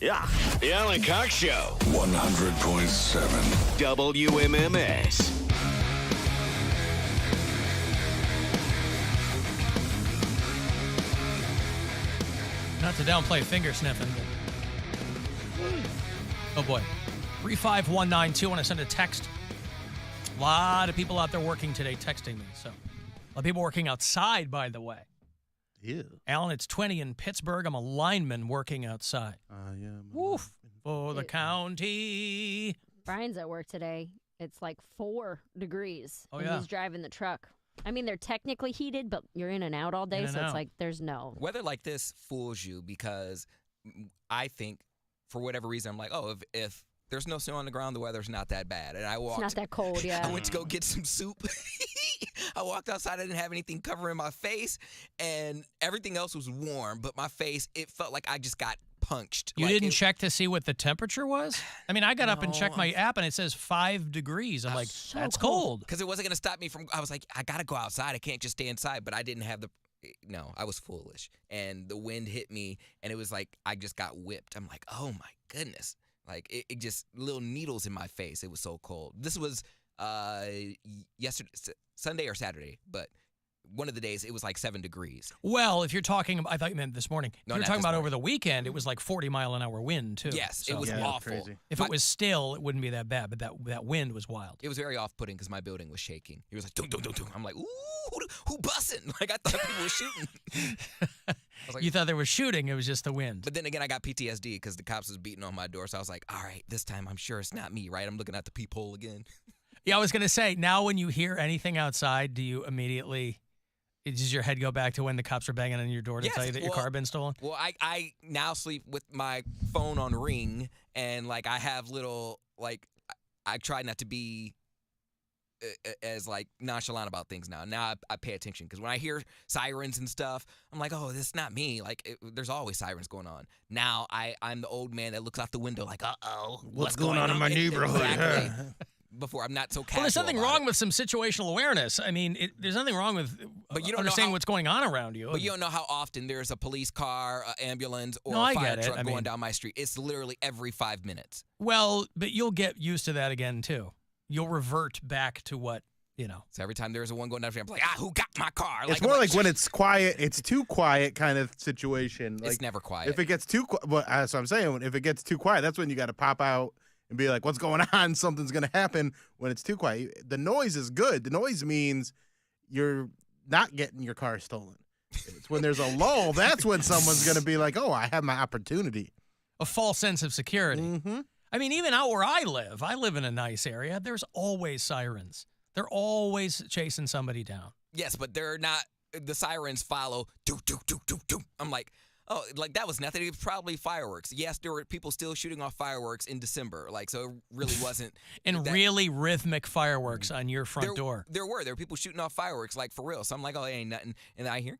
Yeah. The Alan Cox Show. 100.7. WMMS. Not to downplay finger sniffing, but... Oh, boy. 35192. I want to send a text. A lot of people out there working today texting me. So, a lot of people working outside, by the way. Ew. Alan, it's 20 in Pittsburgh. I'm a lineman working outside. Woof. For the county. Brian's at work today. It's like 4 degrees. Oh, and yeah. he's driving the truck. I mean, they're technically heated, but you're in and out all day, so it's like there's no. Weather like this fools you because I think, for whatever reason, I'm like, oh, if there's no snow on the ground, the weather's not that bad. And I walked. It's not that cold, yeah. I went to go get some soup. I walked outside. I didn't have anything covering my face, and everything else was warm. But my face, it felt like I just got punched. You like didn't check to see what the temperature was? I mean, I got up and checked my app, and it says 5 degrees. I'm like, that's cold. Because it wasn't going to stop me from, I was like, I got to go outside. I can't just stay inside. But I didn't have no, I was foolish. And the wind hit me, and it was like I just got whipped. I'm like, oh, my goodness. Like, it just, little needles in my face. It was so cold. This was yesterday, Sunday or Saturday, but one of the days it was like 7 degrees. Well, if you're talking, I thought you meant this morning. No, if you're not talking this about morning. over the weekend, it was like 40-mile-an-hour wind, too. Yes, So it was awful. Crazy. if it was still, it wouldn't be that bad, but that wind was wild. It was very off-putting because my building was shaking. It was like, dum, dum, dum, dum. I'm like, ooh, who bussin'? Like, I thought people were shooting. I was like, You thought there was shooting, it was just the wind. but then again, I got PTSD because the cops was beating on my door. So I was like, all right, this time I'm sure it's not me, right? I'm looking at the peephole again. Yeah, I was going to say, now when you hear anything outside, do you immediately, does your head go back to when the cops were banging on your door to Yes, tell you that your car had been stolen? Well, I now sleep with my phone on ring, and like I have little, like, I try not to be as like nonchalant about things now. Now I pay attention because when I hear sirens and stuff, I'm like, oh, this is not me. Like, there's always sirens going on. Now I'm the old man that looks out the window like, uh-oh. What's going on in my neighborhood? Exactly. Before I'm not so casual. Well, there's nothing about wrong it. with some situational awareness. I mean, there's nothing wrong with But you don't know understanding how- what's going on around you. But you don't know how often there's a police car, an ambulance, or No, I a fire get it. truck I going mean- down my street. It's literally every 5 minutes. Well, but you'll get used to that again, too. You'll revert back to what, you know. So every time there's a one going down the street, I'm like, who got my car? It's I'm more like when it's quiet, it's too quiet kind of situation. Like, it's never quiet. if it gets too quiet, well, that's what I'm saying. If it gets too quiet, that's when you got to pop out and be like, what's going on? Something's going to happen when it's too quiet. The noise is good. The noise means you're not getting your car stolen. It's when there's a lull, that's when someone's going to be like, oh, I have my opportunity. A false sense of security. Mm-hmm. I mean, even out where I live in a nice area, there's always sirens. They're always chasing somebody down. Yes, but they're not. The sirens follow. Do, do, do, do, do. I'm like, oh, like that was nothing. It was probably fireworks. Yes, there were people still shooting off fireworks in December. Like, so it really wasn't. And really rhythmic fireworks on your front door. There were people shooting off fireworks, like for real. So I'm like, oh, it ain't nothing. And then I hear,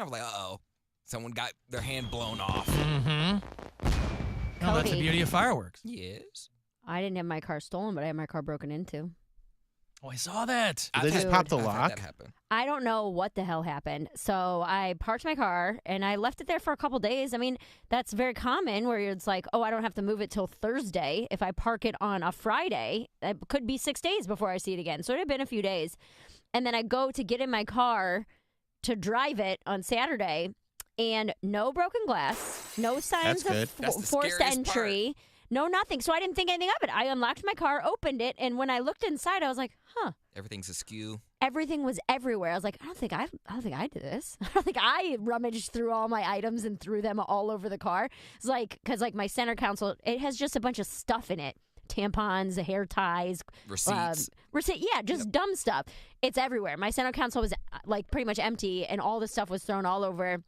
I was like, uh-oh. Someone got their hand blown off. Mm-hmm. Well, that's the Cody. beauty of fireworks. Yes. I didn't have my car stolen, but I had my car broken into. Oh, I saw that. Did they just pop the I've had lock? that happen. I don't know what the hell happened. So I parked my car and I left it there for a couple days. I mean, that's very common where it's like, oh, I don't have to move it till Thursday. If I park it on a Friday, it could be 6 days before I see it again. So it had been a few days. And then I go to get in my car to drive it on Saturday and no broken glass, no signs That's good. of That's the forced scariest entry. No, nothing. So I didn't think anything of it. I unlocked my car, opened it, and when I looked inside, I was like, huh. Everything's askew. Everything was everywhere. I was like, I don't think I did this. I don't think I rummaged through all my items and threw them all over the car. It's like, because like my center console, it has just a bunch of stuff in it. Tampons, hair ties, Receipts. yeah, just dumb stuff. It's everywhere. My center console was like pretty much empty, and all the stuff was thrown all over.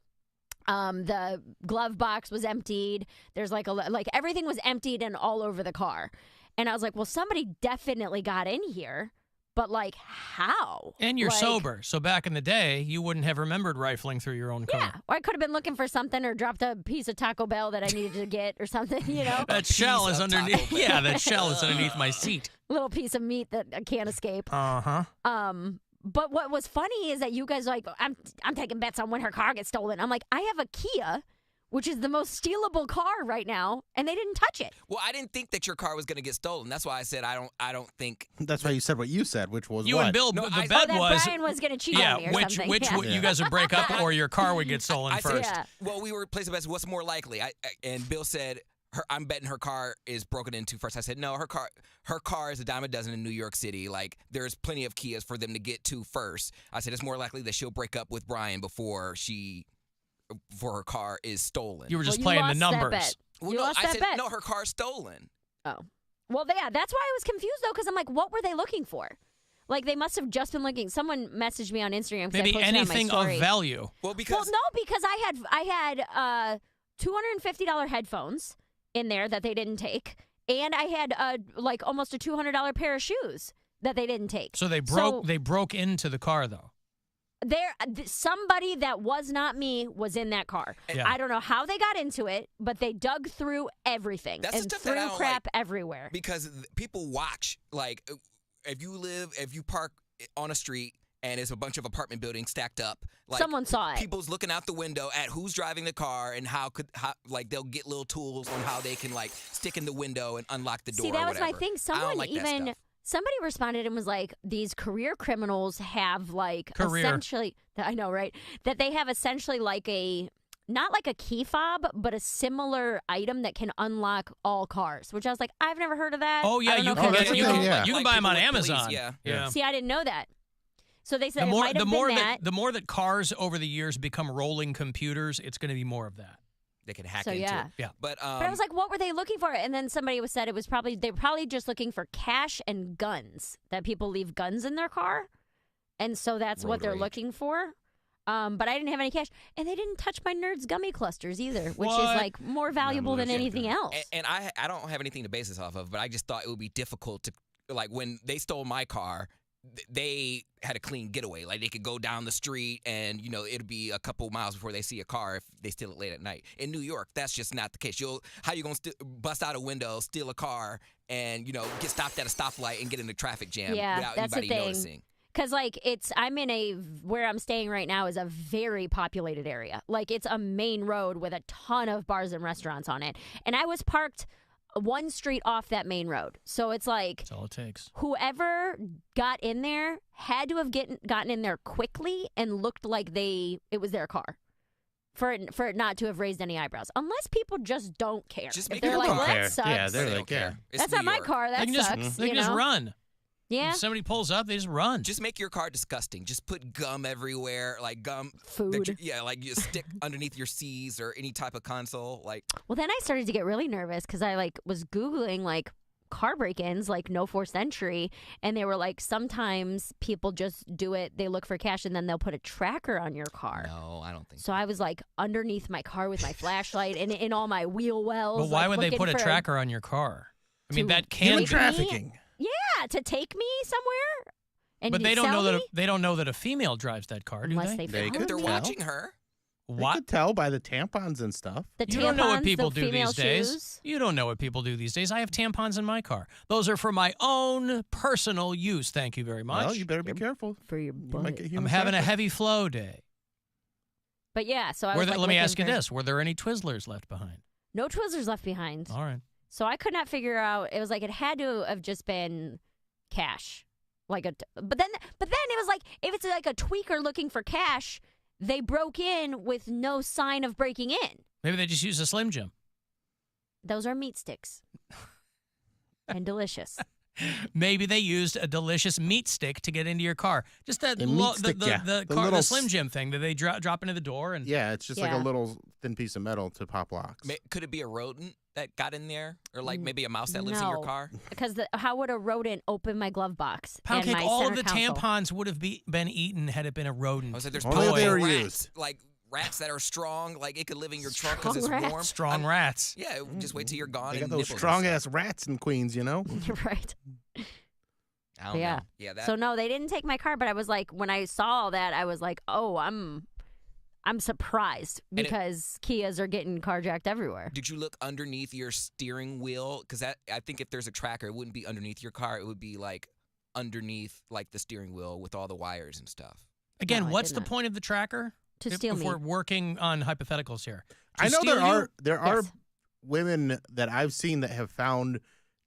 The glove box was emptied. There's like everything was emptied and all over the car. And I was like, well, somebody definitely got in here, but like how? And you're Like, sober. So back in the day, you wouldn't have remembered rifling through your own car. Yeah, or I could have been looking for something or dropped a piece of Taco Bell that I needed to get or something, you know? That shell is of Taco underneath. Bell. Yeah, that shell is underneath my seat. Little piece of meat that I can't escape. Uh-huh. But what was funny is that you guys are like, I'm taking bets on when her car gets stolen. I'm like, I have a Kia which is the most stealable car right now, and they didn't touch it. Well, I didn't think that your car was going to get stolen. That's why I said I don't think. That's why you said what you said, which was You what? and Bill, No, the I- bet That was Brian was going to cheat yeah, on me or which something. which yeah. you guys would break up or your car would get stolen I first. said, Yeah. well, we were placing bets. What's more likely? And Bill said, I'm betting her car is broken into first. I said, no, her car is a dime a dozen in New York City. Like, there's plenty of Kias for them to get to first. I said, it's more likely that she'll break up with Brian before her car is stolen. You were just Well, playing the lost that numbers. bet. Well, You no, lost I that said, bet. no, her car's stolen. Oh. Well, yeah, that's why I was confused, though, because I'm like, what were they looking for? Like, they must have just been looking. Someone messaged me on Instagram. 'Cause I Maybe posted anything on my of story. value. Well, because Well, no, because I had $250 headphones in there that they didn't take, and I had like almost a $200 pair of shoes that they didn't take. So they broke into the car though. Somebody that was not me was in that car. Yeah. I don't know how they got into it, but they dug through everything That's the and stuff that I threw don't crap like. everywhere. because people watch, like, if you park on a street and it's a bunch of apartment buildings stacked up, like, Someone saw it. people's looking out the window at who's driving the car and how like they'll get little tools on how they can like stick in the window and unlock the door. See, that or was my whatever. thing. I don't Someone like that even stuff. somebody responded and was like, "These career criminals have like Career. essentially." I know, right? That they have essentially like not like a key fob, but a similar item that can unlock all cars. Which I was like, I've never heard of that. Oh I yeah, don't know you if can that's get that's you a real. thing, can, yeah. you can Like buy them on people with police, Amazon. yeah. yeah. See, I didn't know that. So they said The it more might have the more been that that. the more that cars over the years become rolling computers, it's going to be more of that. They can hack So, into yeah. it. Yeah. But But I was like, what were they looking for? And then somebody said it was probably they were probably just looking for cash and guns. That people leave guns in their car, and so that's what they're Rage. looking for. But I didn't have any cash, and they didn't touch my Nerds gummy clusters either, which What? is like more valuable than anything else. and I don't have anything to base this off of, but I just thought it would be difficult to, like, when they stole my car, they had a clean getaway. Like, they could go down the street and, it'd be a couple miles before they see a car if they steal it late at night. In New York, that's just not the case. How you going to bust out a window, steal a car, and, get stopped at a stoplight and get in a traffic jam Yeah, without that's the anybody thing. noticing? Because, like, where I'm staying right now is a very populated area. Like, it's a main road with a ton of bars and restaurants on it. And I was parked one street off that main road. So it's like That's all it takes. whoever got in there had to have gotten in there quickly and looked like it was their car. For it not to have raised any eyebrows. Unless people just don't care. Just If make they're your like, car. well, Care. that sucks. Yeah, they're They like, don't care. yeah. It's That's New not my York. car. That They can just sucks. they can you just know? run. Yeah. If somebody pulls up, they just run. Just make your car disgusting. Just put gum everywhere, like gum. Food. Like you stick underneath your C's or any type of console. Like, Well, then I started to get really nervous because I was Googling car break-ins, no forced entry, and they were like, sometimes people just do it. They look for cash and then they'll put a tracker on your car. no, I don't think So I was underneath my car with my flashlight and in all my wheel wells. But why would they looking put a for- tracker on your car? I mean, To that can Human be. trafficking. Yeah, to take me somewhere. And But they don't sell know that me? they don't know that a female drives that car, do Unless they? They found could If they're me. tell. watching her. They What? could tell by the tampons and stuff. The You don't know what tampons, people the do female these days. shoes. You don't know what people do these days. I have tampons in my car. Those are for my own personal use. Thank you very much. Well, you better be careful. For your You butt. might get I'm human having a trafficked. heavy flow day. But yeah, so I Let was me looking ask you for- this: were there any Twizzlers left behind? No Twizzlers left behind. All right. So I could not figure out. It was it had to have just been cash, but then it was like if it's like a tweaker looking for cash, they broke in with no sign of breaking in. Maybe they just used a Slim Jim. Those are meat sticks, and delicious. Maybe they used a delicious meat stick to get into your car. Just that The meat stick, yeah. the The car, little the Slim Jim thing that they drop into the door and Yeah, it's just like Yeah. a little thin piece of metal to pop locks. Could it be a rodent that got in there, or maybe a mouse that lives in your No. car? Because how would a rodent open my glove box? and Poundcake. my All of center the console? tampons would have been eaten had it been a rodent. I was like, there's Only probably they were rats, used. like rats that are strong. Like, it could live in your trunk because Strong it's rats. warm. Strong rats. Yeah, just wait till you're gone. They and got those nibbles and strong stuff. ass rats in Queens, you know? right. I don't Yeah. know. Yeah, that. So no, they didn't take my car, but I was like, when I saw all that, I was like, oh, I'm surprised And it- because Kias are getting carjacked everywhere. Did you look underneath your steering wheel? Because I think if there's a tracker, it wouldn't be underneath your car. It would be like underneath like the steering wheel with all the wires and stuff. Again, No, I what's did the not. point of the tracker? to If steal me. we're working on hypotheticals here. To I know steal you? there are Yes. women that I've seen that have found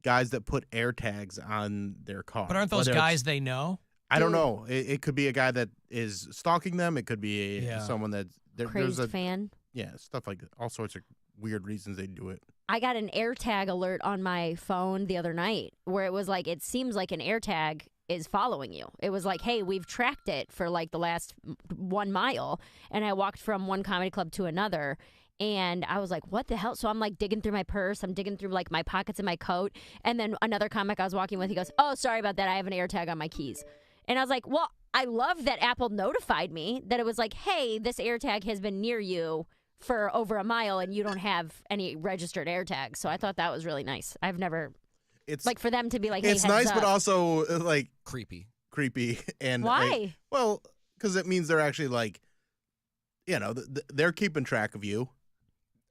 guys that put air tags on their car. But aren't those Whether it's- guys they know? I don't Dude. know. It could be a guy that is stalking them. It could be Yeah. someone that there's Crazed a fan. stuff like that. All sorts of weird reasons they do it. I got an AirTag alert on my phone the other night where it was like, it seems like an AirTag is following you. It was like, hey, we've tracked it for like the last 1 mile. And I walked from one comedy club to another. And I was like, what the hell? So I'm like digging through my purse. I'm digging through like my pockets in my coat. And then another comic I was walking with, he goes, oh, sorry about that. I have an AirTag on my keys. And I was like, well, I love that Apple notified me that it was like, hey, this AirTag has been near you for over 1 mile and you don't have any registered AirTags. So I thought that was really nice. I've never, It's like, for them to be like, hey, it's heads nice, up. but also like Creepy. creepy. And Why? like, well, because it means they're actually like, they're keeping track of you.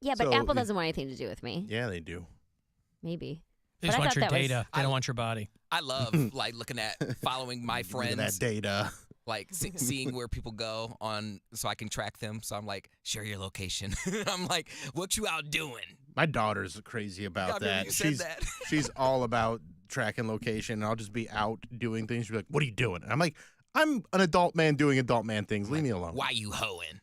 Yeah, but So, Apple doesn't want anything to do with me. Yeah, they do. Maybe. They But just I want thought your that was- data. They don't want your body. I love like looking at following my Look at friends, that data. like seeing where people go on, so I can track them. So I'm like, share your location. I'm like, what you out doing? My daughter's crazy I about remember that. you said that. She's all about tracking location. And I'll just be out doing things. She'll be like, "What are you doing?" And I'm like, "I'm an adult man doing adult man things. Leave me alone." Why you hoeing?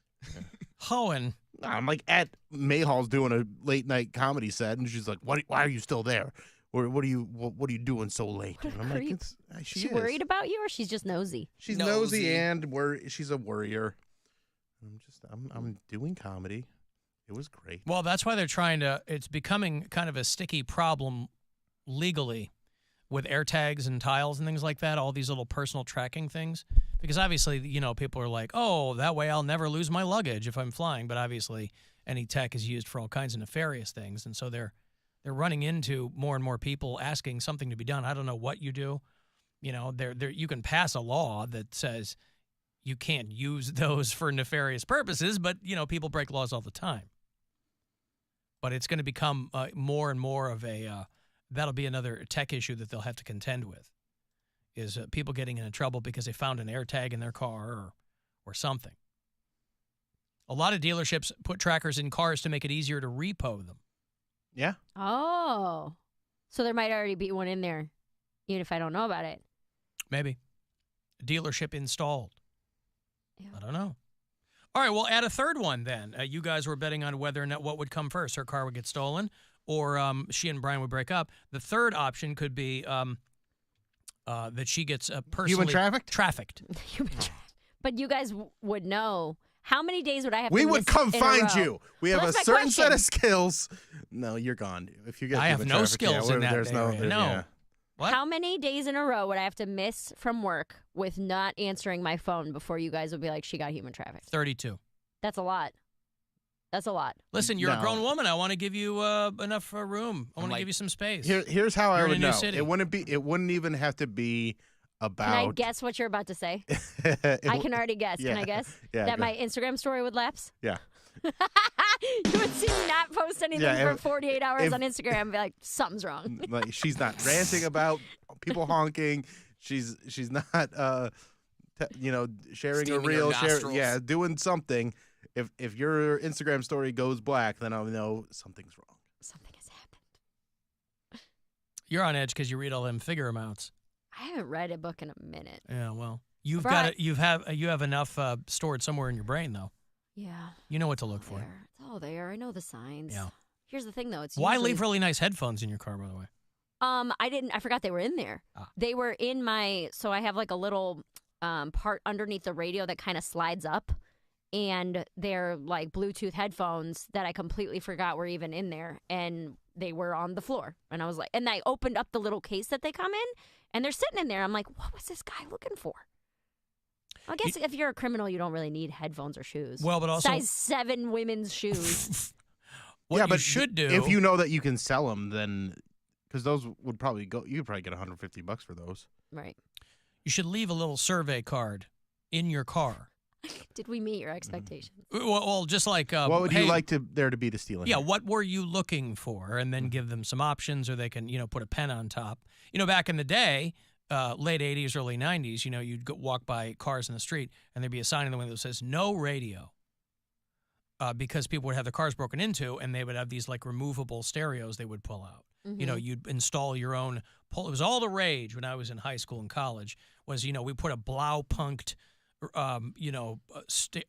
Hoeing. I'm like at Mayhall's doing a late night comedy set, and she's like, "Why are you still there? Or what are you doing so late?" What a And I'm like, creep. "She She is. worried about you or she's just nosy? She's Nosy. nosy and she's a worrier." I'm doing comedy. It was great. Well, that's why they're trying to. It's becoming kind of a sticky problem legally with AirTags and tiles and things like that. All these little personal tracking things, because obviously, people are like, "Oh, that way I'll never lose my luggage if I'm flying." But obviously, any tech is used for all kinds of nefarious things, and so they're running into more and more people asking something to be done. I don't know what you do. You can pass a law that says you can't use those for nefarious purposes, but people break laws all the time. But it's going to become more and more of that'll be another tech issue that they'll have to contend with, is people getting into trouble because they found an AirTag in their car or something. A lot of dealerships put trackers in cars to make it easier to repo them. Yeah. Oh. So there might already be one in there, even if I don't know about it. Maybe. Dealership installed. Yeah. I don't know. All right, well, add a third one then. You guys were betting on whether or not what would come first. Her car would get stolen or she and Brian would break up. The third option could be that she gets personally Human trafficked? trafficked. But you guys would know. How many days would I have to We would miss come in a find row? you. We have Well, a that's my certain set of question. skills. No, you're gone. If you get I have human no trafficked, yeah, skills in that there's no, area. there- No. yeah. What? How many days in a row would I have to miss from work with not answering my phone before you guys would be like, she got human trafficked? 32. That's a lot. That's a lot. Listen, you're a No. grown woman. I want to give you enough room. I I'm want to like- give you some space. Here's how I You're in would a new know. city. It wouldn't even have to be about. Can I guess what you're about to say? I can already guess. Can Yeah. I guess? Yeah, That go my Instagram story would lapse? Yeah. You would see me not post anything Yeah, for 48 hours if- on Instagram and be like, something's wrong. Like she's not ranting about people honking. She's not sharing a Steaming her reel, nostrils. doing something. If your Instagram story goes black, then I'll know something's wrong. Something has happened. You're on edge because you read all them figure amounts. I haven't read a book in a minute. Yeah, well, you've Right. got it. You have enough stored somewhere in your brain, though. Yeah. You know what to look for. There. It's all there. I know the signs. Yeah. Here's the thing, though. It's Why usually- leave really nice headphones in your car, by the way? I forgot they were in there. Ah. They were in so I have like a little part underneath the radio that kind of slides up, and they're like Bluetooth headphones that I completely forgot were even in there, and they were on the floor. And I was like, and I opened up the little case that they come in, and they're sitting in there. I'm like, what was this guy looking for? I guess if you're a criminal, you don't really need headphones or shoes. Well, but also- size 7 women's shoes. What yeah, you but should do if you know that you can sell them, then because those would probably go. You could probably get $150 for those. Right. you should leave a little survey card in your car. Did we meet your expectations? Well, just like What would hey, you like there to be to steal? In Yeah, here? what were you looking for? And then give them some options, or they can, put a pen on top. Back in the day, late 80s, early 90s, you'd walk by cars in the street, and there'd be a sign in the window that says, no radio. because people would have their cars broken into, and they would have these like removable stereos they would pull out. You know, you'd install your own. It was all the rage when I was in high school and college. Was we put a Blau-punked,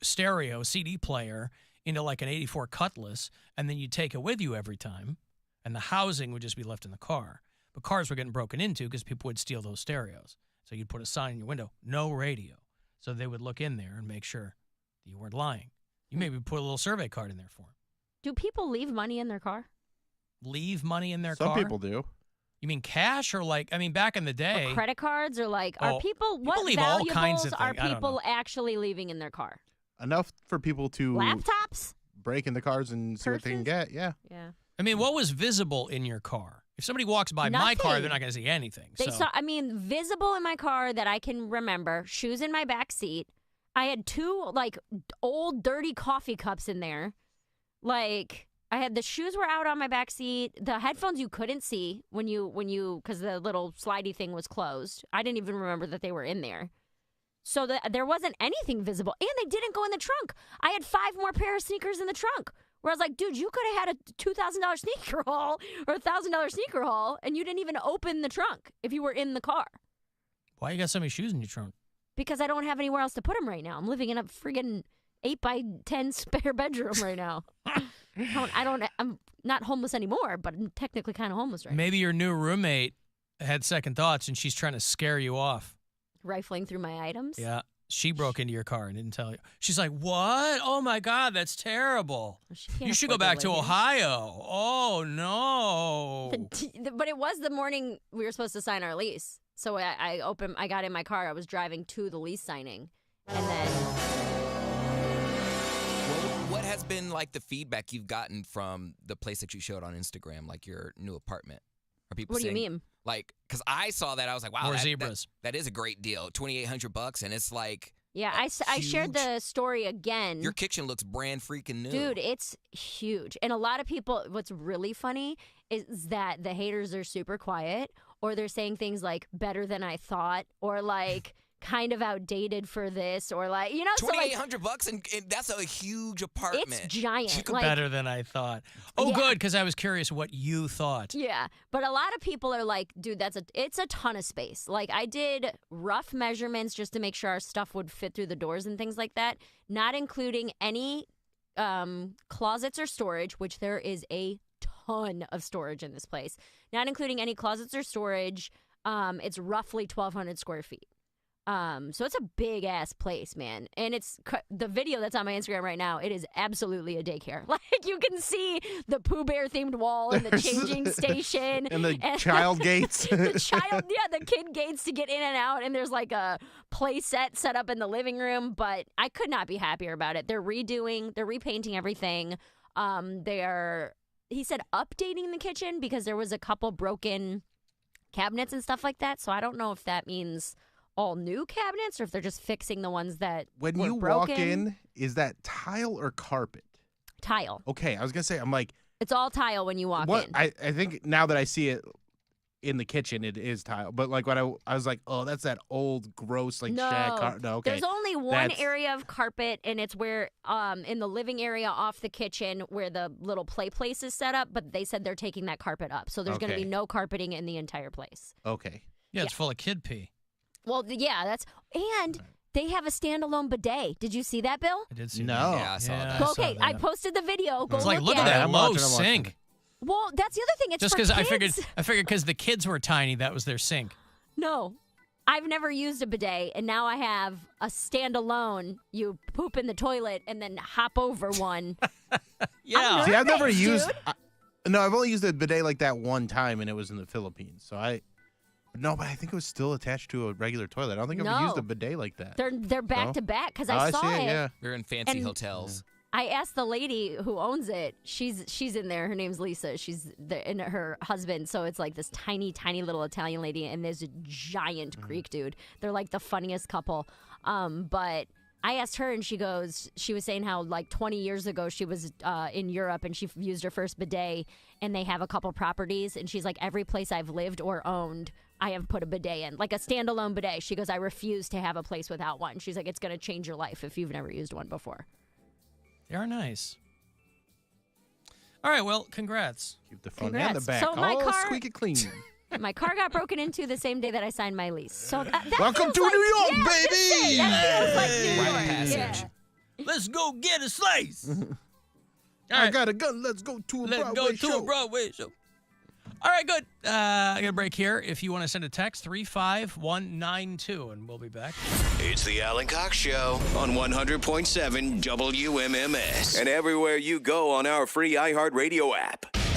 stereo CD player into like an '84 Cutlass, and then you'd take it with you every time, and the housing would just be left in the car. But cars were getting broken into because people would steal those stereos. So you'd put a sign in your window, no radio. So they would look in there and make sure that you weren't lying. You maybe put a little survey card in there for them. Do people leave money in their car? Leave money in their Some car? people do. You mean cash or back in the day? Or credit cards or are people, what leave all kinds of valuables are things. I don't people know. actually leaving in their car? Enough for people to Laptops? break into cars and see what they can Purses? get. Yeah. Yeah. I mean, what was visible in your car? If somebody walks by my car, Nothing. they're not going to see anything. They so. saw, visible in my car that I can remember, shoes in my back seat. I had 2 old dirty coffee cups in there. I had the shoes were out on my back seat. The headphones you couldn't see when you because the little slidey thing was closed. I didn't even remember that they were in there. So there wasn't anything visible, and they didn't go in the trunk. I had 5 more pair of sneakers in the trunk. Where I was like, dude, you could have had a $2,000 sneaker haul or a $1,000 sneaker haul, and you didn't even open the trunk if you were in the car. Why you got so many shoes in your trunk? Because I don't have anywhere else to put them right now. I'm living in a friggin' 8x10 spare bedroom right now. I'm not homeless anymore, but I'm technically kind of homeless right now. Maybe your new roommate had second thoughts and she's trying to scare you off. Rifling through my items? Yeah. She broke into your car and didn't tell you. She's like, what? Oh, my God, that's terrible. She can't You should go afford back to live here. Ohio. Oh, no. But it was the morning we were supposed to sign our lease. So I got in my car. I was driving to the lease signing. And then What has been the feedback you've gotten from the place that you showed on Instagram, your new apartment? Are people what do you saying, mean? Because I saw that, I was like, wow, More that, zebras. that is a great deal. $2,800, and it's Yeah, I shared the story again. your kitchen looks brand freaking new. Dude, it's huge. And a lot of people, what's really funny is that the haters are super quiet, or they're saying things like better than I thought, or kind of outdated for this, or $2,800, and that's a huge apartment. it's giant. Better than I thought. Oh, Yeah. good, because I was curious what you thought. Yeah, but a lot of people are like, dude, it's a ton of space. I did rough measurements just to make sure our stuff would fit through the doors and things like that, not including any closets or storage, which there is a ton of storage in this place. Not including any closets or storage. It's roughly 1,200 square feet. So it's a big ass place, man. And it's the video that's on my Instagram right now. It is absolutely a daycare. You can see the Pooh Bear themed wall and the changing station And the child gates. the kid gates to get in and out. And there's a play set up in the living room. But I could not be happier about it. They're repainting everything. He said updating the kitchen because there was a couple broken cabinets and stuff like that. So I don't know if that means all new cabinets or if they're just fixing the ones that When were you broken. walk in, is that tile or carpet? Tile. Okay, I was going to say, I'm like, It's all tile when you walk what? in. I think now that I see it in the kitchen, it is tile. But when I was like, oh, that's that old, gross, no, shag. No, okay. There's only one That's- area of carpet, and it's where in the living area off the kitchen where the little play place is set up. But they said they're taking that carpet up, so there's going to Okay. be no carpeting in the entire place. Okay. Yeah, it's full of kid pee. Well, yeah, and they have a standalone bidet. Did you see that, Bill? I did see No. that. Yeah, I saw that. saw Okay, that. I posted the video. Go It's look like, look at it. that I'm low watching it. sink. Well, that's the other thing. It's Just for because I kids. figured because the kids were tiny, that was their sink. No. I've never used a bidet, and now I have a standalone. You poop in the toilet and then hop over one. Yeah. See, I've never Nervous, used. dude. No, I've only used a bidet like that one time, and it was in the Philippines. So but I think it was still attached to a regular toilet. I don't think I've ever used No. a bidet like that. They're back No? to back because Oh, I saw see it. it. Yeah. We're in fancy And- hotels. I asked the lady who owns it. She's in there. Her name's Lisa. She's and her husband. So it's like this tiny, tiny little Italian lady, and there's a giant Greek dude. They're like the funniest couple. But I asked her, and she was saying how 20 years ago she was in Europe, and she used her first bidet, and they have a couple properties, and she's like, every place I've lived or owned, I have put a bidet in, like a standalone bidet. She goes, I refuse to have a place without one. She's like, it's going to change your life if you've never used one before. They are nice. All right, well, congrats. Keep the front and the Congrats. back So my all car- squeaky clean. My car got broken into the same day that I signed my lease. So that Welcome feels to like, New York, yeah, I was gonna say, baby! that feels like New Rite of York. passage. Yeah. Let's go get a slice. All I right, got a gun. Let's go to a Broadway show. Broadway show. All right, good. I got a break here. If you want to send a text, 35192, and we'll be back. It's the Alan Cox Show on 100.7 WMMS and everywhere you go on our free iHeartRadio app.